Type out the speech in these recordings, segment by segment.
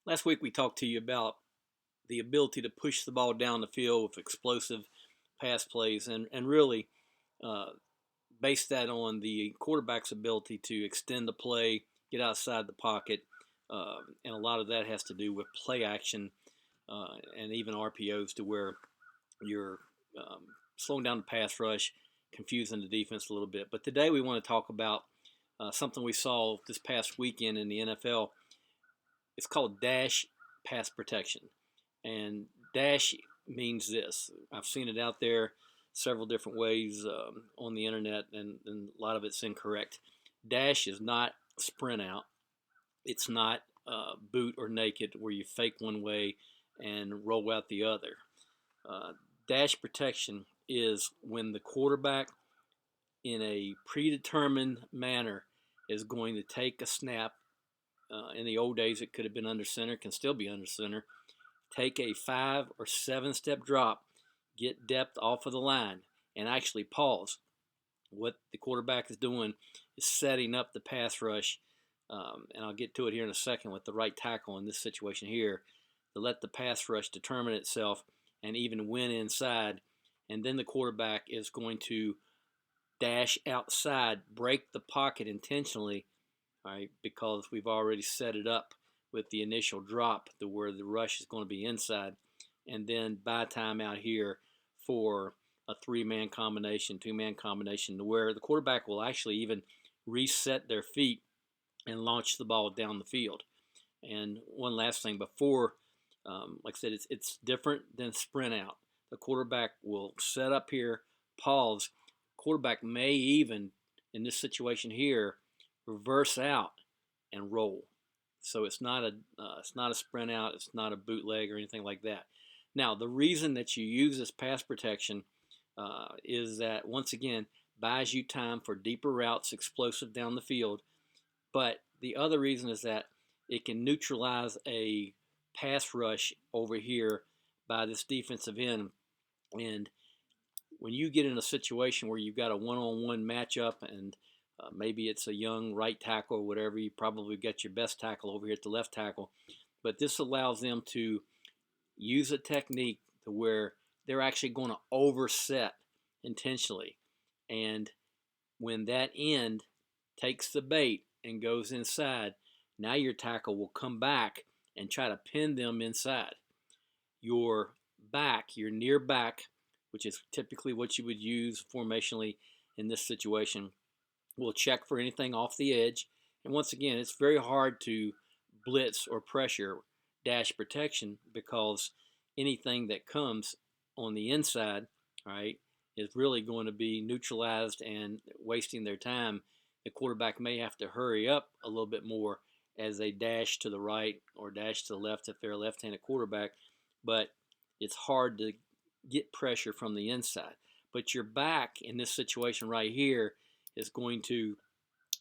Last week we talked to you about the ability to push the ball down the field with explosive pass plays and really uh, base that on the quarterback's ability to extend the play, get outside the pocket, and a lot of that has to do with play action and even RPOs to where you're um, slowing down the pass rush, confusing the defense a little bit. But today we want to talk about something we saw this past weekend in the NFL. It's called dash pass protection. And dash means this. I've seen it out there several different ways on the internet, and a lot of it's incorrect. Dash is not sprint out. It's not boot or naked where you fake one way and roll out the other. Uh, Dash protection is when the quarterback, in a predetermined manner, is going to take a snap. In the old days, it could have been under center, can still be under center. Take a 5 or 7 step drop, get depth off of the line, and actually pause. What the quarterback is doing is setting up the pass rush, and I'll get to it here in a second with the right tackle in this situation here, to let the pass rush determine itself and even win inside. And then the quarterback is going to dash outside, break the pocket intentionally, right? Because we've already set it up with the initial drop to where the rush is going to be inside, and then buy time out here for a 3-man combination, 2-man combination, to where the quarterback will actually even reset their feet and launch the ball down the field. And one last thing before, like I said, it's different than sprint out. The quarterback will set up here, pause. Quarterback may even, in this situation here, reverse out and roll. So it's not a sprint out. It's not a bootleg or anything like that. Now, the reason that you use this pass protection is that, once again, buys you time for deeper routes, explosive down the field. But the other reason is that it can neutralize a pass rush over here by this defensive end. And when you get in a situation where you've got a one-on-one matchup and maybe it's a young right tackle or whatever, you probably got your best tackle over here at the left tackle. But this allows them to use a technique to where they're actually going to overset intentionally. And when that end takes the bait and goes inside, now your tackle will come back and try to pin them inside. Your back, your near back, which is typically what you would use formationally in this situation, will check for anything off the edge. And once again, it's very hard to blitz or pressure dash protection because anything that comes on the inside, right, is really going to be neutralized and wasting their time. The quarterback may have to hurry up a little bit more as they dash to the right or dash to the left if they're a left-handed quarterback, but it's hard to get pressure from the inside. But your back in this situation right here is going to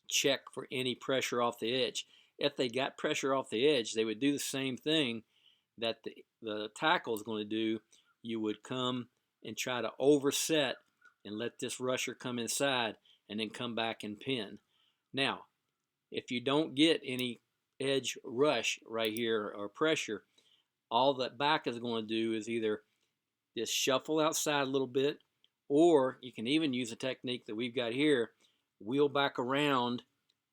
check for any pressure off the edge. If they got pressure off the edge, they would do the same thing that the tackle is going to do. You would come and try to overset and let this rusher come inside and then come back and pin. Now, if you don't get any edge rush right here or pressure, all that back is going to do is either just shuffle outside a little bit, or you can even use a technique that we've got here, wheel back around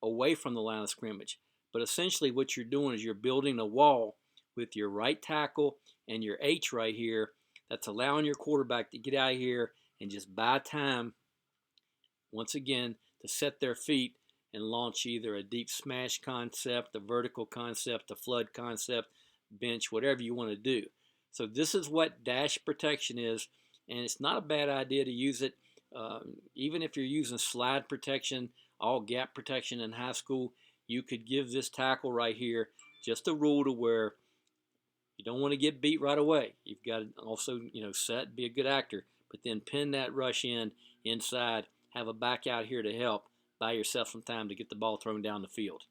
away from the line of scrimmage. But essentially what you're doing is you're building a wall with your right tackle and your H right here that's allowing your quarterback to get out of here and just buy time, once again, to set their feet and launch either a deep smash concept, a vertical concept, a flood concept, bench, whatever you want to do. So this is what dash protection is, and it's not a bad idea to use it. Even if you're using slide protection, all gap protection in high school, you could give this tackle right here just a rule to where you don't want to get beat right away. You've got to also, set, be a good actor, but then pin that rush inside, have a back out here to help, buy yourself some time to get the ball thrown down the field.